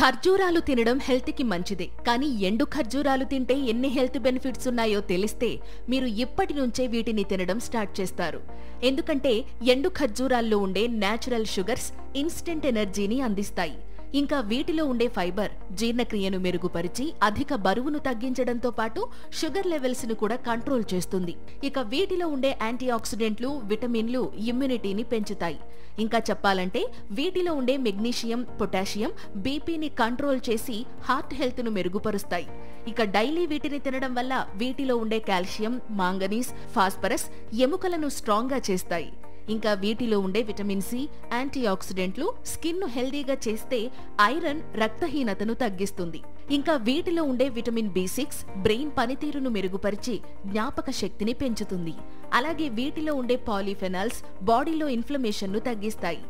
ఖర్జూరాలు తినడం హెల్త్ కి మంచిదే, కానీ ఎండు ఖర్జూరాలు తింటే ఎన్ని హెల్త్ బెనిఫిట్స్ ఉన్నాయో తెలిస్తే మీరు ఇప్పటి నుంచే వీటిని తినడం స్టార్ట్ చేస్తారు. ఎందుకంటే ఎండు ఖర్జూరాల్లో ఉండే నేచురల్ షుగర్స్ ఇన్స్టెంట్ ఎనర్జీని అందిస్తాయి. ఇంకా వీటిలో ఉండే ఫైబర్ జీర్ణక్రియను మెరుగుపరిచి అధిక బరువును తగ్గించడంతో పాటు షుగర్ లెవెల్స్ ను కూడా కంట్రోల్ చేస్తుంది. ఇక వీటిలో ఉండే యాంటీ ఆక్సిడెంట్లు, విటమిన్లు ఇమ్యూనిటీని పెంచుతాయి. ఇంకా చెప్పాలంటే వీటిలో ఉండే మెగ్నీషియం, పొటాషియం బీపీని కంట్రోల్ చేసి హార్ట్ హెల్త్ ను మెరుగుపరుస్తాయి. ఇక డైలీ వీటిని తినడం వల్ల వీటిలో ఉండే కాల్షియం, మాంగనీస్, ఫాస్ఫరస్ ఎముకలను స్ట్రాంగ్ గా చేస్తాయి. ఇంకా వీటిలో ఉండే విటమిన్ సి, యాంటీ ఆక్సిడెంట్లు స్కిన్ ను హెల్దీగా చేస్తే ఐరన్ రక్తహీనతను తగ్గిస్తుంది. ఇంకా వీటిలో ఉండే విటమిన్ B6 బ్రెయిన్ పనితీరును మెరుగుపరిచి జ్ఞాపక శక్తిని పెంచుతుంది. అలాగే వీటిలో ఉండే పాలీఫెనాల్స్ బాడీలో ఇన్ఫ్లమేషన్ ను తగ్గిస్తాయి.